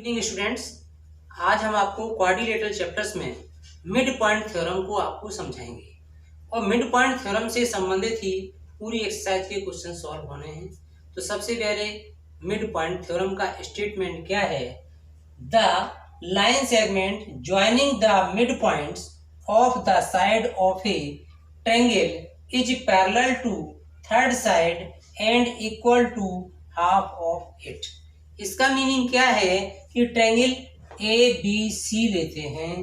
Evening students, आज हम आपको क्वाड्रिलेटरल चैप्टर्स में मिड पॉइंट थ्योरम को आपको समझाएंगे और मिड पॉइंट थ्योरम से संबंधित ही पूरी एक्सरसाइज के क्वेश्चन सॉल्व होने हैं। तो सबसे पहले मिड पॉइंट थ्योरम का स्टेटमेंट क्या है? The line segment joining the mid points of the side of a triangle is parallel to third side and equal to half of it. इसका मीनिंग क्या है कि ट्रायंगल ए बी सी लेते हैं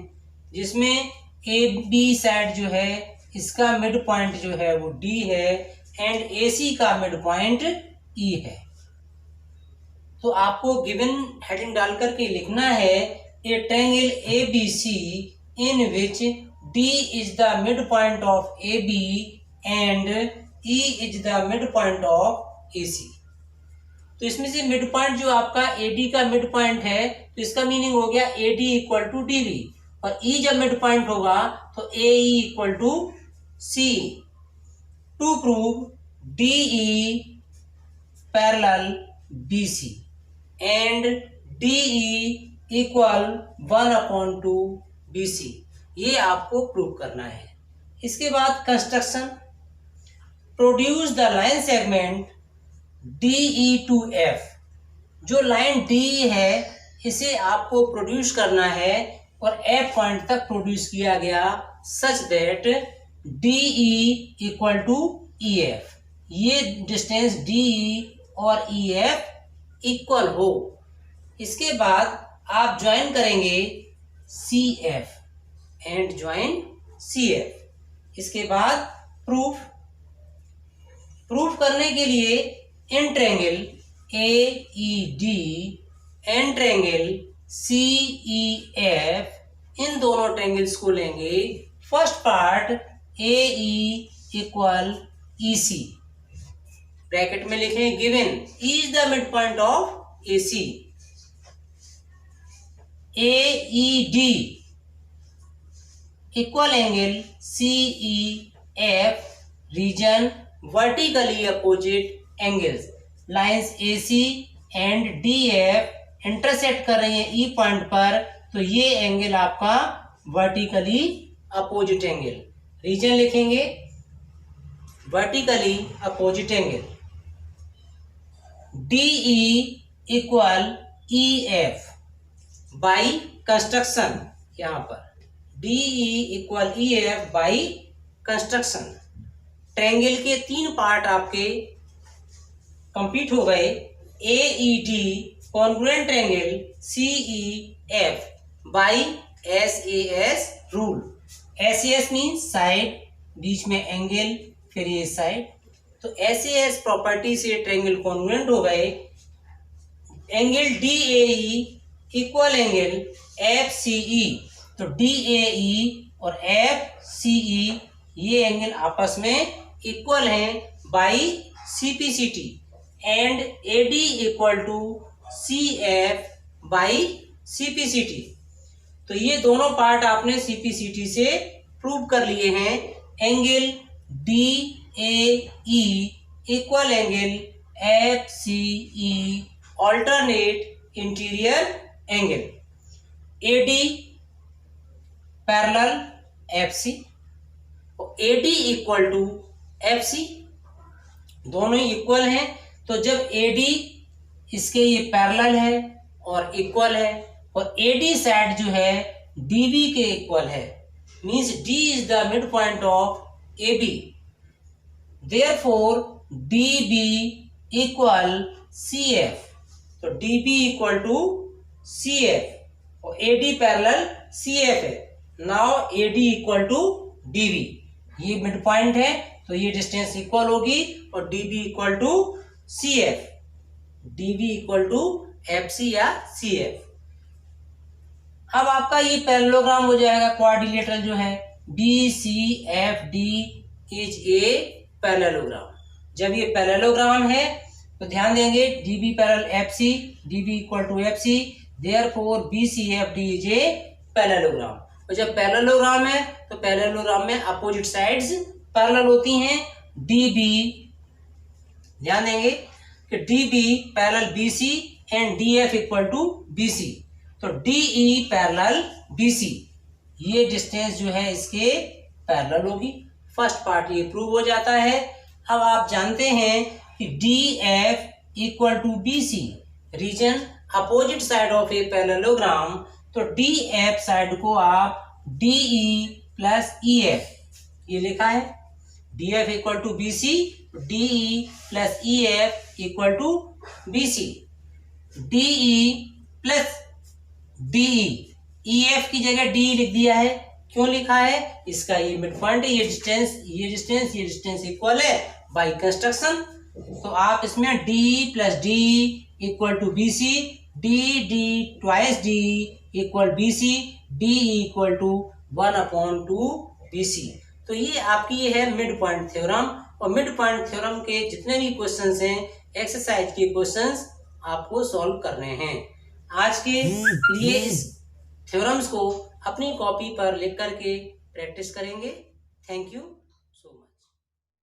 जिसमें ए बी साइड जो है इसका मिड पॉइंट जो है वो डी है एंड ए सी का मिड पॉइंट ई है। तो आपको गिवन हेडिंग डाल करके लिखना है a triangle A B C in which D is the mid point of A B and E is the mid point of A C. तो इसमें से मिड पॉइंट जो आपका AD का मिड पॉइंट है तो इसका मीनिंग हो गया AD इक्वल टू DB और E जब मिड पॉइंट होगा तो AE equal to C। To prove DE parallel BC and DE equal 1/2 BC, ये आपको प्रूव करना है। इसके बाद construction, produce the line segment DE to F। जो लाइन DE है इसे आपको प्रोड्यूस करना है और F पॉइंट तक प्रोड्यूस किया गया such that DE equal to EF, ये डिस्टेंस DE और EF इक्वल हो। इसके बाद आप ज्वाइन करेंगे CF एंड ज्वाइन CF। इसके बाद प्रूफ करने के लिए इन triangle AED and triangle CEF, इन दोनों ट्रायंगल्स को लेंगे। First part AE equal EC, bracket में लिखें given is the mid point of AC। AED equal angle CEF, reason vertically opposite angles. Lines AC and DF intersect कर रही है E point पर, तो ये एंगल आपका वर्टिकली अपोजिट एंगल। रीजन लिखेंगे vertically opposite angle. DE equal EF by construction, यहाँ पर DE equal EF by construction. Triangle के 3 पार्ट आपके कंप्लीट हो गए। AED congruent triangle CEF by SAS rule. SAS means side, बीच में एंगल, फिर ये साइड। तो SAS प्रॉपर्टी से ट्रायंगल कॉन्ग्रुएंट हो गए। Angle DAE equal angle FCE, तो DAE और FCE ये एंगल आपस में इक्वल हैं by CPCT and AD equal to CF by CPCT। तो ये दोनों पार्ट आपने CPCT से प्रूव कर लिए हैं। Angle DAE equal angle FCE alternate interior angle. AD parallel FC और AD इक्वल टू FC, दोनों ही इक्वल हैं। तो जब AD इसके ये पैरेलल है और इक्वल है और AD साइड जो है DB के इक्वल है, means D is the mid point of AB, therefore DB equal CF। तो DB इक्वल टू CF और AD पैरेलल CF है। Now AD equal to DB, ये मिड पॉइंट है तो ये डिस्टेंस इक्वल होगी और DB equal to CF, DB equal to FC या CF। अब आपका ये पैरेललोग्राम हो जाएगा। क्वाड्रिलेटरल जो है BCFD इज ए पैरेललोग्राम। जब ये पैरेललोग्राम है तो ध्यान देंगे DB parallel FC, DB equal to FC, therefore BCFD is a parallelogram. और जब पैरेललोग्राम है तो पैरेललोग्राम में अपोजिट साइड्स पैरेलल होती हैं। DB, ध्यान देंगे कि DB parallel BC and DF equal to BC। तो DE पैरेलल BC, ये डिस्टेंस जो है इसके पैरेलल होगी। फर्स्ट पार्ट ये प्रूव हो जाता है। अब आप जानते हैं कि DF equal to BC, reason opposite side of a parallelogram, तो DF साइड को आप DE प्लस EF, ये लिखा है DF equal to BC, DE plus EF equal to BC, DE plus DE, EF की जगह DE लिख दिया है। क्यों लिखा है? इसका ये मिड पॉइंट है, ये डिस्टेंस इक्वल है बाय कंस्ट्रक्शन। तो आप इसमें DE plus DE equal to BC, DD twice DE equal BC, DE equal to 1/2 BC। तो ये आपकी है मिड पॉइंट थ्योरम। और मिड पॉइंट थ्योरम के जितने भी क्वेश्चंस हैं, एक्सरसाइज के क्वेश्चंस आपको सॉल्व करने हैं। आज के लिए इस थ्योरम्स को अपनी कॉपी पर लिख करके प्रैक्टिस करेंगे। Thank you.